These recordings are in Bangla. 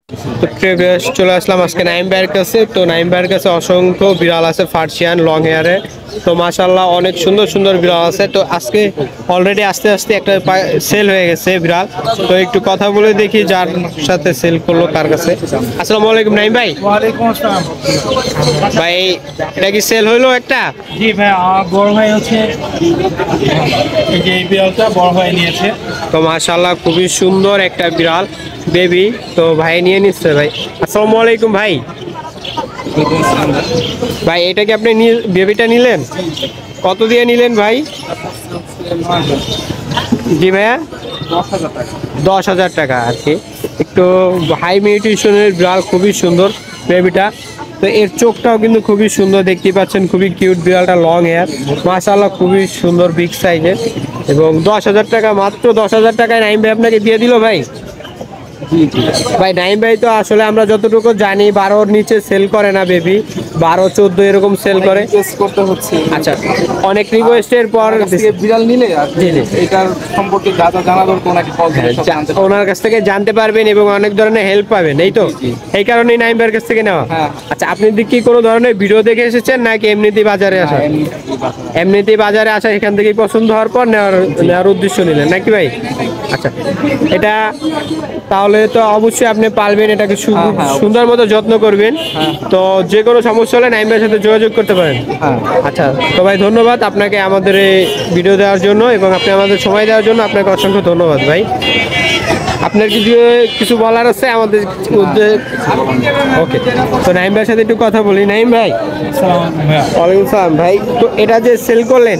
তো চলে আসলাম আজকে নাইম ভাইয়ের কাছে। তো নাইম ভাইয়ের কাছে অসংখ্য বিড়াল আছে ফার্সিয়ান লং হেয়ারে। তো মাশাআল্লাহ অনেক সুন্দর সুন্দর বিড়াল আছে। তো আজকে অলরেডি আস্তে আস্তে একটা সেল হয়ে গেছে বিড়াল। তো একটু কথা বলে দেখি যার সাথে সেল করলো কার কাছে। আসসালামু আলাইকুম নাইম ভাই। ওয়ালাইকুম আসসালাম। ভাই এটা কি সেল হইলো একটা? জি ভাই, আমার বড় ভাই হচ্ছে এই যে এই বিড়ালটা বড় ভাই নিয়েছে। তো মাশাআল্লাহ খুবই সুন্দর একটা বিড়াল বেবি। তো ভাই নিয়ে নিচ্ছে ভাই। আসসালামু আলাইকুম ভাই। ভাই এটা কি আপনি বেবিটা নিলেন? কত দিয়ে নিলেন ভাই? জি ভাইয়া 10,000 টাকা আর কি। একটু হাই মিউটেশনের বিড়াল, খুবই সুন্দর বেবিটা। তো এর চোখটাও কিন্তু খুবই সুন্দর, দেখতে পাচ্ছেন খুবই কিউট বিড়ালটা, লং হেয়ার মাশাআল্লাহ খুবই সুন্দর বিগ সাইজের। এবং 10,000 টাকা, মাত্র 10,000 টাকায় নাইম ভাই আপনাকে দিয়ে দিল ভাই। ভাই নাইম ভাই তো আসলে আমরা যতটুকু জানি 12-র নিচে সেল করে না বেবি, 12-14 এরকম সেল করে। করতে হচ্ছে। আচ্ছা, অনেক রিকোয়েস্টের পর বিড়াল নিলে আর জি জি এটার সম্পর্কে যা যা জানা দরকার ওনাকে কল দিয়ে সব জানতে পারবেন। ওনার কাছ থেকে জানতে পারবেন এবং অনেক ধরনের হেল্প পাবেন, এই তো? এই কারণেই নাইম ভাইয়ের কাছ থেকে নেওয়া। হ্যাঁ। আচ্ছা, আপনি কি কোনো ধরনের ভিডিও দেখে এসেছেন নাকি এমনিতেই বাজারে আসা? এমনিতেই বাজারে আসা, এখান থেকেই পছন্দ হওয়ার পর নেওয়ার উদ্দেশ্য নিলেন নাকি ভাই? আচ্ছা, এটা তাহলে তো অবশ্যই আপনি পারবেন, এটাকে সুন্দর মতো যত্ন করবেন। তো যে কোনো সমস্যা হলে নাইম ভাইয়ের সাথে যোগাযোগ করতে পারেন। আচ্ছা, তো ভাই ধন্যবাদ আপনাকে আমাদের এই ভিডিও দেওয়ার জন্য এবং আপনি আমাদের সময় দেওয়ার জন্য আপনাকে অসংখ্য ধন্যবাদ ভাই। আপনার কিছু বলার আছে আমাদের মধ্যে? ওকে, তো নাইম ভাইয়ের সাথে একটু কথা বলি। নাইম ভাই, ওয়ালাইকুম সালাম ভাই। তো এটা যে সেল করলেন,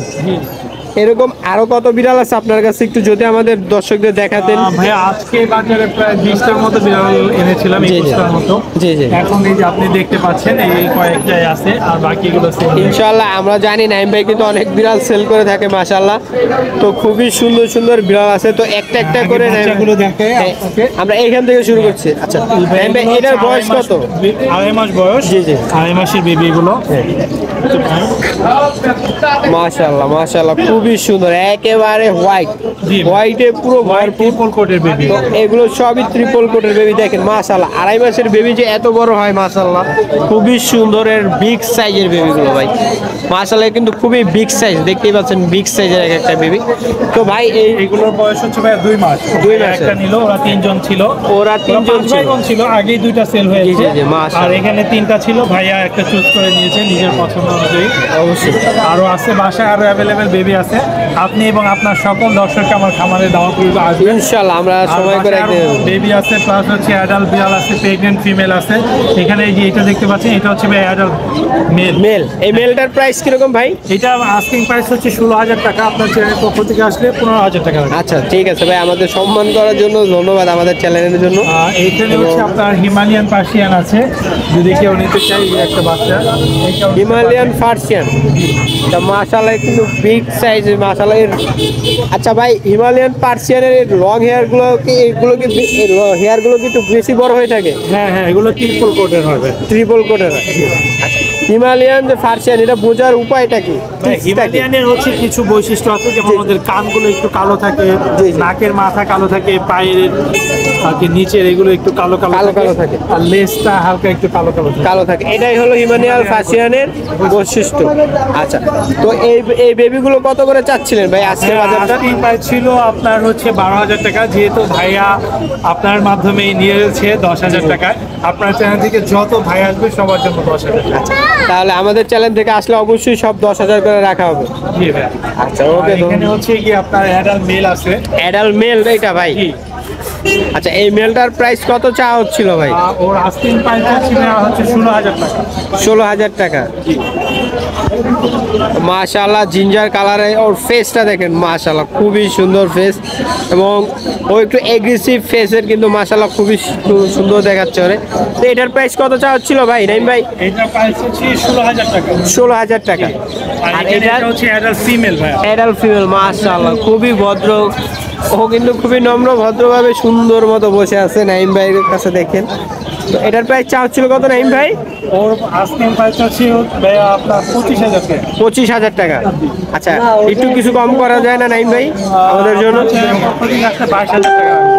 এরকম আরো কত বিড়াল আছে আপনার কাছে, একটু যদি আমাদের দর্শকদের দেখাতেন। ভাই আজকে বাজারে প্রায় 20টার মতো বিড়াল এনেছিলাম, 21টার মতো। জি জি, এখন এই যে আপনি দেখতে পাচ্ছেন এই কয়েকটাই আছে, আর বাকিগুলো ইনশাআল্লাহ আমরা জানি নাইম ভাই কিন্তু অনেক বিড়াল সেল করে থাকে মাশাআল্লাহ। তো খুবই সুন্দর সুন্দর বিড়াল আছে। তো একটা একটা করে বাচ্চাগুলো দেখে আমরা এইখান থেকে শুরু করছি। আচ্ছা নাইম ভাই, এটার বয়স কত? 2.5 মাস বয়স। জি জি, 2.5 মাসের বেবিগুলো। মাশাআল্লাহ মাশাআল্লাহ খুবই সুন্দর, একেবারে হোয়াইটে পুরো ট্রিপল কোটের বেবি। এগুলো সবই ট্রিপল কোটের বেবি। দেখেন মাশাআল্লাহ, 2.5 মাসের বেবি যে এত বড় হয় মাশাআল্লাহ, খুবই সুন্দরের বিগ সাইজের বেবিগুলো ভাই মাশাআল্লাহ, কিন্তু খুবই বিগ সাইজ, দেখতেই পাচ্ছেন বিগ সাইজের এক একটা বেবি। তো ভাই এইগুলোর বয়স হচ্ছে ভাই 2 মাস। 2 মাস একটা নিল, ওরা 3 জন ছিল। ওরা 3 জন ছিল, আগেই 2টা সেল হয়েছে। জি জি, মাশাআল্লাহ। আর এখানে 3টা ছিল, ভাইয়া একটা চুজ করে নিয়েছে নিজের পছন্দ অনুযায়ী। অবশ্যই আরো আছে বাসায়, আরো অ্যাভেলেবেল বেবি আছে। আপনি এবং আপনার সকল দর্শককে আমার খামারে দাওয়াত করব, আসবেন ইনশাআল্লাহ। আমরা সময় করে বেবি আছে, প্লাস হচ্ছে অ্যাডাল্ট বিড়াল আছে, প্রেগন্যান্ট ফিমেল আছে। এখানে এই যে এটা দেখতে পাচ্ছেন, এটা হচ্ছে ভাই অ্যাডাল্ট মেল। এই মেলটার প্রাইস কিরকম ভাই? এটা আস্কিং প্রাইস হচ্ছে 16,000 টাকা। আপনার চ্যানেলের পক্ষ থেকে আসলে 15,000 টাকা লাগবে। আচ্ছা ঠিক আছে ভাই, আমাদের সম্মান করার জন্য ধন্যবাদ, আমাদের চ্যানেলের জন্য। এইখানে হচ্ছে আপনার হিমালয়ান পার্সিয়ান আছে, যদি কেউ নিতে চাই একটা বাচ্চা। হিমালয়ান পার্সিয়ান, তা মাশাআল্লাহ কিন্তু বিগ সাইজ মাশাআল্লাহ। আচ্ছা ভাই, হিমালয়ান পার্সিয়ানের লং হেয়ারগুলো কি, এগুলো কি হেয়ারগুলো কি একটু বেশি বড় হয়ে থাকে? হ্যাঁ হ্যাঁ, এগুলো ট্রিপল কোটের হবে। ট্রিপল কোটের হয়। হিমালয়ান যে পার্সিয়ান, এটা বোঝার উপায়টা কি? হিমালয়ানের হচ্ছে কিছু বৈশিষ্ট্য আছে, যেমন ওদের কানগুলো একটু কালো থাকে, নাকের মাথা কালো থাকে, পায়ের নিচের এগুলো একটু কালো কালো থাকে, আর লেজটা হালকা একটু কালো থাকে। এটাই হলো হিমালয়ান পার্সিয়ানের বৈশিষ্ট্য। আচ্ছা, তো এই বেবিগুলো কত করে চাচ্ছিলেন ভাই আজকে বাজারটা? ছিল আপনার হচ্ছে 12,000 টাকা, যেহেতু ভাইয়া আপনার মাধ্যমে নিয়েছে 10,000 টাকায়। আপনার চ্যানেল থেকে যত ভাই আসবে সবার জন্য 10,000 টাকা। তাহলে আমাদের চ্যানেল থেকে আসলে অবশ্যই সব 10,000 করে রাখা হবে। আচ্ছা ওকে। এখানে হচ্ছে কি আপনার অ্যাডাল্ট মেল আছে। অ্যাডাল্ট মেল এটা ভাই? আচ্ছা, এই মেলটার প্রাইস কত চাওয়া হচ্ছিল ভাই? ওর আস্কিং প্রাইস হচ্ছে 16,000 টাকা। 16,000 টাকা। মাশাআল্লাহ, জিঞ্জার কালারে ওর ফেসটা দেখেন মাশাআল্লাহ, খুবই সুন্দর ফেস এবং ও একটু এগ্রেসিভ ফেসের, কিন্তু মাশাআল্লাহ খুবই সুন্দর দেখাচ্ছে ওরে। তো এটার প্রাইস কত চাওয়া হচ্ছিল ভাই নাইম ভাই? এটার প্রাইস হচ্ছে 16,000 টাকা। 16,000 টাকা। আর এটা হচ্ছে অ্যাডাল্ট ফিমেল ভাই। অ্যাডাল্ট ফিমেল মাশাআল্লাহ, খুবই ভদ্র, ও কিন্তু খুবই নম্র ভদ্রভাবে সুন্দর মতো বসে আছে নাইম ভাইয়ের কাছে দেখেন। তো এটার প্রাইস চা হচ্ছিল কত নাইম ভাই? ওর আস্কিং প্রাইস আছে ভাইয়া আপনার 25,000 টাকা। 25,000 টাকা। আচ্ছা, একটু কিছু কম করা যায় না নাইম ভাই আমাদের জন্য?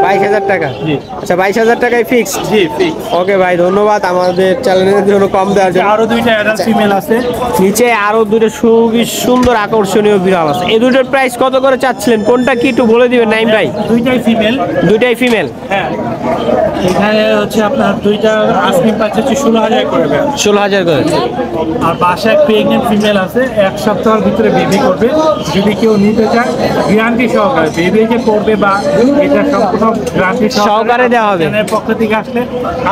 22,000 টাকা। জি। আচ্ছা, 22,000 টাকায় ফিক্স। জি ফিক্স। ওকে ভাই, ধন্যবাদ আমাদের চ্যানেলের জন্য কম দেওয়ার জন্য। আরো দুইটা অ্যাডাল্ট ফিমেল আছে। নিচে আরো দুটো খুবই সুন্দর আকর্ষণীয় বিড়াল আছে। এই দুটোর প্রাইস কত করে চাচ্ছিলেন? কোনটা কি একটু বলে দিবেন নাইম ভাই? দুইটাই ফিমেল। দুইটাই ফিমেল। হ্যাঁ, এখানে হচ্ছে আপনার দুইটা আস্কিং প্রাইস হচ্ছে 16,000 করে। 16,000 করে। আর বাসায় প্রেগনেন্ট ফিমেল আছে, 1 সপ্তাহের ভিতরে বেবি করবে। যদি কেউ নিতে চায় গ্যারান্টি সহকারে বেবি যে করবে বা এটা সম্পূর্ণ গ্যারান্টি সহকারে দেওয়া হবে। চ্যানেলের পক্ষ থেকে আসলে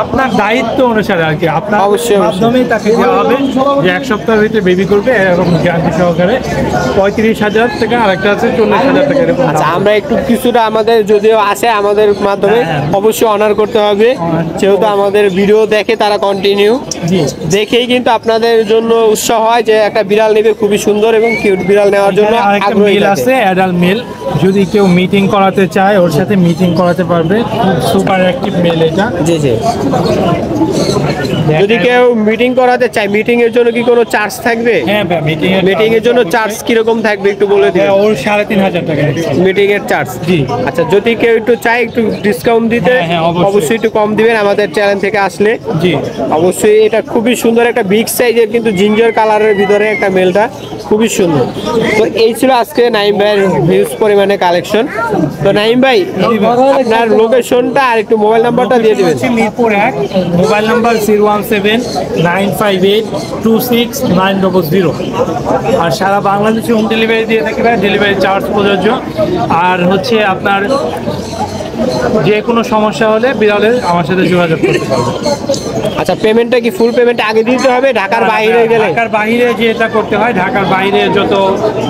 আপনার দায়িত্ব অনুসারে আর কি আপনার অবশ্যই। মাধ্যমেই তাকে দেওয়া হবে যে 1 সপ্তাহের ভিতরে বেবি করবে এরকম গ্যারান্টি সহকারে। 35,000 টাকা, আর একটা আছে 40,000 টাকা এরকম। আচ্ছা, আমরা একটু কিছুটা আমাদের যদিও আসে আমাদের মাধ্যমে অবশ্যই অনার করতে হবে, যেহেতু আমাদের ভিডিও দেখে তারা কন্টিনিউ জি। দেখেই কিন্তু আপনাদের জন্য উৎসাহ হয় যে একটা বিড়াল নেবে, খুবই সুন্দর এবং কিউট বিড়াল নেওয়ার জন্য আরেকটা আগ্রহী মেল থাকে। আছে, অ্যাডাল্ট মেল। যদি কেউ মিটিং করাতে চায় ওর সাথে মিটিং করাতে পারবে। খুব সুপার অ্যাক্টিভ মেল এটা। জি জি। যদি কেউ মিটিং করাতে চায়, মিটিং এর জন্য কি কোনো চার্জ থাকবে? হ্যাঁ ভাই, মিটিং এর জন্য চার্জ কিরকম থাকবে একটু বলে দিন। ওর 3,500 টাকা। মিটিং এর চার্জ। জি। আচ্ছা, যদি কেউ একটু চায় একটু ডিসকাউন্ট দিতে, হ্যাঁ, হ্যাঁ, অবশ্যই। অবশ্যই একটু কম দিবেন আমাদের চ্যানেল থেকে আসলে। জি। অবশ্যই। এটা খুবই সুন্দর একটা বিগ সাইজের কিন্তু জিঞ্জার কালারের ভিতরে একটা মেলটা, খুবই সুন্দর। তো এই ছিল আজকে নাইম ভাইয়ের হিউজ পরিমাণে কালেকশন। তো নাইম ভাই, আপনার লোকেশনটা আর একটু মোবাইল নাম্বারটা দিয়ে দিবেন। Mirpur 1, mobile number 017-958-26900। আর সারা বাংলাদেশে হোম ডেলিভারি দিয়ে থাকি ভাই, ডেলিভারি চার্জ প্রযোজ্য। আর হচ্ছে আপনার যে কোনো সমস্যা হলে বিড়ালের আমার সাথে যোগাযোগ করতে পারবে। আচ্ছা, পেমেন্টটা কি ফুল পেমেন্ট আগে দিতে হবে ঢাকার বাইরে গেলে? ঢাকার বাইরে যেটা করতে হয়, ঢাকার বাইরে যত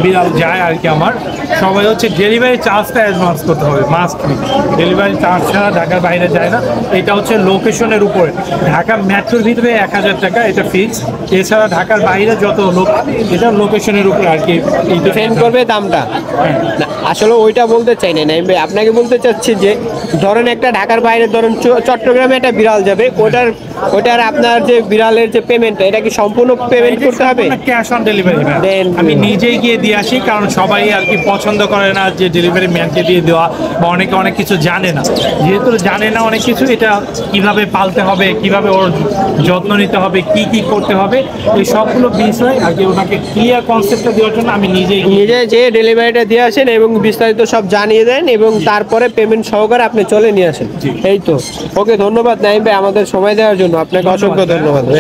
বিড়াল যায় আর কি আমার, সবাই হচ্ছে ডেলিভারি চার্জটা অ্যাডভান্স করতে হবে, মাস্ট। ডেলিভারি চার্জ ছাড়া ঢাকার বাইরে যায় না। এটা হচ্ছে লোকেশনের উপরে। ঢাকা মেট্রোর ভিতরে 1,000 টাকা, এটা ফিক্স। এছাড়া ঢাকার বাইরে যত লোক, এটা লোকেশনের উপরে আর কি ডিপেন্ড করবে দামটা। না, আসলে ওইটা বলতে চাই না নাইম ভাই, আপনাকে বলতে চাচ্ছি যে ধরেন একটা ঢাকার বাইরে ধরেন চট্টগ্রামে একটা বিড়াল যাবে, ওটার আপনার যে বিড়ালের যে পেমেন্টটা, এটা কি সম্পূর্ণ পেমেন্ট করতে হবে? Cash on delivery. আমি নিজেই গিয়ে দিয়ে আসি, কারণ সবাই আর কি পছন্দ করে না যে ডেলিভারি ম্যানকে দিয়ে দেওয়া, বা অনেকে অনেক কিছু জানে না। যেহেতু জানে না অনেক কিছু, এটা কিভাবে পালতে হবে, কিভাবে ওর যত্ন নিতে হবে, কি কি করতে হবে, এই সবগুলো বিষয় আর কি ওনাকে ক্লিয়ার কনসেপ্টটা দেওয়ার জন্য আমি নিজে যে ডেলিভারিটা দিয়ে আসেন এবং বিস্তারিত সব জানিয়ে দেন এবং তারপরে পেমেন্ট সহকারে আপনি চলে নিয়ে আসেন। এই তো। ওকে, ধন্যবাদ নাইম ভাই আমাদের সময় দেওয়ার জন্য। আপনাকে অসংখ্য ধন্যবাদ ভাই।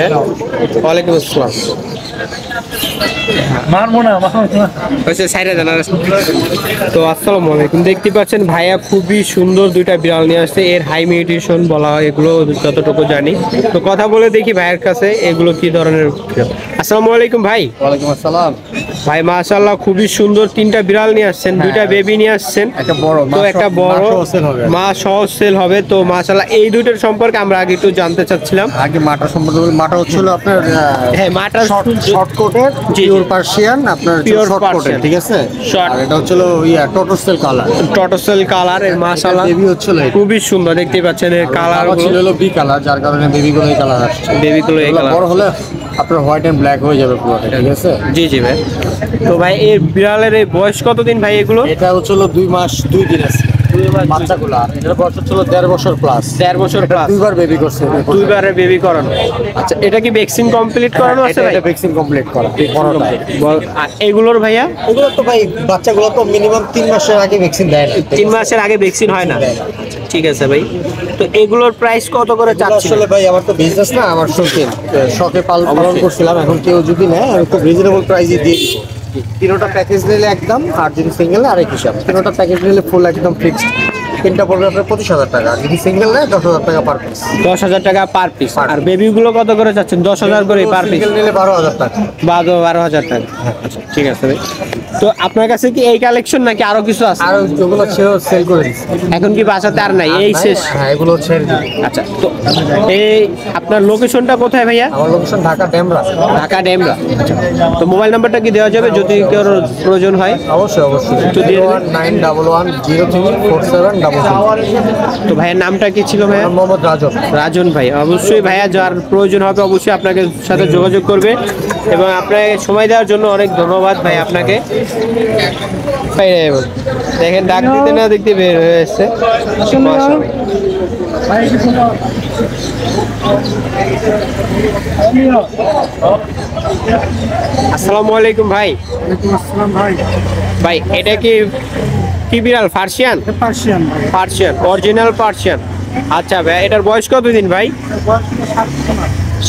ওয়ালাইকুম আসসালাম। মারবো না। তো আসসালামু আলাইকুম। দেখতে পাচ্ছেন ভাইয়া খুবই সুন্দর দুইটা বিড়াল নিয়ে আসছে। এর হাই মেডিটেশন বলা হয় এগুলো, যতটুকু জানি। তো কথা বলে দেখি ভাইয়ের কাছে এগুলো কি ধরনের বিড়াল। আসসালামু আলাইকুম ভাই। ওয়ালাইকুম আসসালাম। ভাই মাশাআল্লাহ খুবই সুন্দর তিনটা বিড়াল নিয়ে আসছেন, দুইটা বেবি নিয়ে আসছেন। একটা বড়, তো একটা বড় মা সহজ সেল হবে। তো মাশাআল্লাহ এই দুইটার সম্পর্কে আমরা আগে একটু জানতে চাচ্ছিলাম। আগে মাটা সম্পর্কে মাটা হচ্ছিল আপনার হ্যাঁ, মাটা শর্ট কোটের পিওর পার্সিয়ান, আপনার Pure শর্ট কোটের, Persian। ঠিক আছে। Short। আর এটা হচ্ছিল টটোসেল কালার। টটোসেল কালার এর মাশাআল্লাহ বেবি হচ্ছিল এটা। খুবই সুন্দর। দেখতে পাচ্ছেন এর কালার ছিল হলো বি কালার, যার কারণে বেবিগুলো এই কালার আসছে। বেবিগুলো এই এগুলো কালার। বড় হলে আপনার হোয়াইট এন্ড ব্ল্যাক হয়ে যাবে পুরোটা, ঠিক আছে। জি জি ভাই। তো ভাই এই বিড়ালের এই বয়স কতদিন ভাই এগুলো? এটা হচ্ছিল 2 মাস 2 দিন আছে বাচ্চাগুলো। আর এটার বয়স হচ্ছিল 1.5 বছর প্লাস। 1.5 বছর প্লাস। দুইবার বেবি করছে। দুইবারে বেবি করানো। আচ্ছা, এটা কি ভ্যাকসিন কমপ্লিট করানো আছে ভাই? এটা ভ্যাকসিন কমপ্লিট করা এই বড়টা। আর এগুলোর ভাইয়া? এগুলো তো ভাই বাচ্চাগুলো তো মিনিমাম 3 মাসের আগে ভ্যাকসিন দেয় না। 3 মাসের আগে ভ্যাকসিন হয় না। আচ্ছা, ঠিক আছে ভাই। তো এগুলোর প্রাইস কত করে চাচ্ছেন? আসলে ভাই আমার তো বিজনেস না, আমার শখে পালন করছিলাম। এখন কেউ যদি নেয় আমি খুব রিজনেবল প্রাইসে দিয়ে দিব। তিনোটা প্যাকেজ নিলে একদম, আর যদি সিঙ্গেল আরেক হিসাব। তিনোটা প্যাকেজ নিলে ফুল একদম ফিক্সড। তিনটা পড়বে আপনার 25,000 টাকা। আর যদি সিঙ্গেল নেয় 10,000 টাকা পার পিস। 10,000 টাকা পার পিস। আর বেবিগুলো কত করে চাচ্ছেন? 10,000 করে পার পিস। সিঙ্গেল নিলে 12,000 টাকা। 12,000 টাকা। আচ্ছা, ঠিক আছে ভাই। তো আপনার কাছে কি এই কালেকশন নাকি আরো কিছু আছে? আর ওগুলো সেল করে দিচ্ছি। এখন কি বাসাতে আর নাই, এই শেষ? হ্যাঁ, এগুলো ছেড়ে দিই। আচ্ছা, তো এই আপনার লোকেশনটা কোথায় ভাইয়া? আমার লোকেশন ঢাকা ডেমরা। ঢাকা ডেমরা। আচ্ছা, তো মোবাইল নাম্বারটা কি দেওয়া যাবে যদি কারোর প্রয়োজন হয়? অবশ্যই অবশ্যই। একটু দিয়ে দিন। 9191103470 ডাবল। তো ভাইয়ের নামটা কি ছিল ভাইয়া? মোহাম্মদ রাজন। রাজন ভাই, অবশ্যই ভাইয়া যার প্রয়োজন হবে অবশ্যই আপনাকে সাথে যোগাযোগ করবে এবং আপনাকে সময় দেওয়ার জন্য অনেক ধন্যবাদ ভাই আপনাকে। ভাই দেখেন ডাক দিতে না দেখতে বের হয়ে এসছে। আসসালামু আলাইকুম ভাই। ভাই এটা কি কি বিড়াল? পার্সিয়ান? Persian, original Persian. আচ্ছা ভাই, এটার বয়স কতদিন ভাই?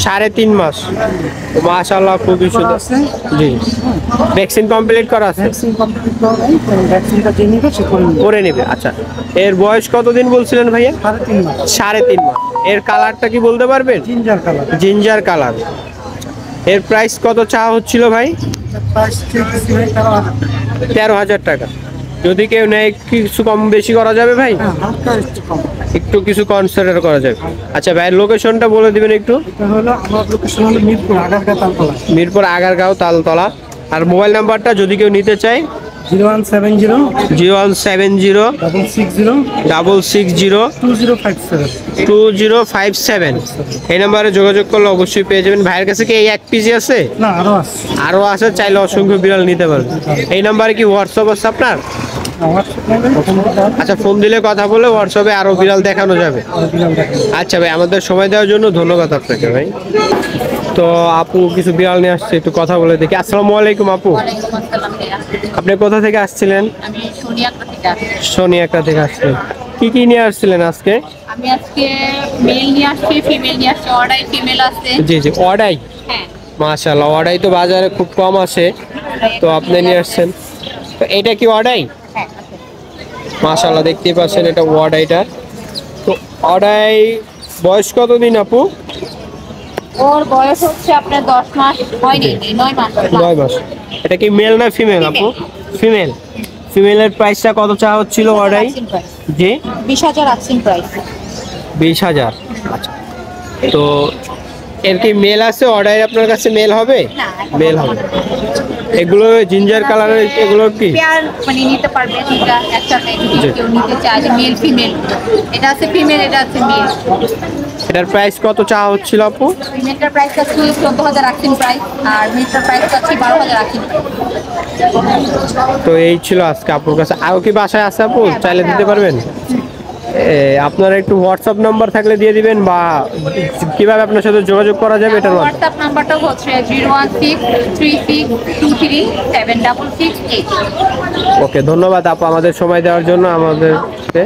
3.5 মাস। মাশাআল্লাহ, খুবই সুন্দর। জি, ভ্যাকসিন কমপ্লিট করা আছে? করে নেবে। আচ্ছা, এর বয়স কতদিন বলছিলেন ভাইয়া? 3.5 মাস। এর কালারটা কি বলতে পারবেন? Ginger colour. এর প্রাইস কত চাওয়া হচ্ছিল ভাই? 13,000 টাকা। যদি কেউ নেয় কিছু কম বেশি করা যাবে ভাই? একটু কিছু কনসিডার করা যাবে। আচ্ছা ভাইয়ের লোকেশনটা বলে দিবেন একটু। মিরপুর আগারগাঁও তালতলা। আর মোবাইল নাম্বারটা যদি কেউ নিতে চায়? 0170 660 2057। এই নাম্বারে যোগাযোগ করলে অবশ্যই পেয়ে যাবেন। ভাইয়ের কাছে কি এই এক পিসি আছে? না, আরো আছে, চাইলে অসংখ্য বিড়াল নিতে পারবেন। এই নাম্বারে কি হোয়াটসঅ্যাপ আছে আপনার? আচ্ছা, ফোন দিলে কথা বলে হোয়াটসঅ্যাপে আরো বিড়াল দেখানো যাবে। আচ্ছা ভাই, আমাদের সময় দেওয়ার জন্য ধন্যবাদ আপনাকে ভাই। তো আপু কিছু বিড়াল নিয়ে আসছে, একটু কথা বলে দেখি। আসসালামু আলাইকুম আপু। আপনি কোথা থেকে আসছিলেন? আমি সোনিয়াকা থেকে আসছিলেন। কি কি নিয়ে আসছিলেন আজকে? আমি আজকে মেল নিয়ে আসছি, ফিমেল নিয়ে আসছি, অর্ডার ফিমেল আছে। জি জি, অর্ডাই। হ্যাঁ, মাশাআল্লাহ, অর্ডাই তো বাজারে খুব কম আসে, তো আপনি নিয়ে আসছেন। তো এটা কি অর্ডাই? হ্যাঁ, মাশাআল্লাহ, দেখতেই পাচ্ছেন এটা অর্ডাইটা। তো অর্ডাই বয়স কতদিন আপু? ওর বয়স হচ্ছে আপনার 10 মাস হয়নি, 9 মাস। 9 মাস। এটা কি মেল না ফিমেল আপু? ফিমেল। ফিমেলের প্রাইসটা কত চাওয়া হচ্ছিল অর্ডাই? জি, 20,000 আছেন প্রাইস। 20,000। আচ্ছা, তো এর কি মেল আছে? অর্ডার আপনার কাছে মেল হবে? না, মেল হবে। এগুলো জিঞ্জার কালারের, এগুলো কি পেয়ার মানে নিতে পারবে দুইটা একসাথে যদি জি। কেউ নিতে চায়, যে মেল ফিমেল। এটা আছে ফিমেল, এটা আছে মেল। এটার প্রাইস কত চাওয়া হচ্ছিল আপু? ফিমেলটার প্রাইস আছে 14,000 আছেন প্রাইস, আর মেলটার প্রাইস আছে 12,000 আছেন। তো এই ছিল আজকে আপুর কাছে। আরও কি বাসায় আছে আপু? চাইলে দিতে পারবেন? আপনার একটু হোয়াটসঅ্যাপ নাম্বার থাকলে দিয়ে দিবেন, বা কিভাবে আপনার সাথে যোগাযোগ করা যাবে এটার মাধ্যমে? হোয়াটসঅ্যাপ নাম্বারটা হচ্ছে 01636267668। ওকে, ধন্যবাদ আপু আমাদের সময় দেওয়ার জন্য আমাদেরকে।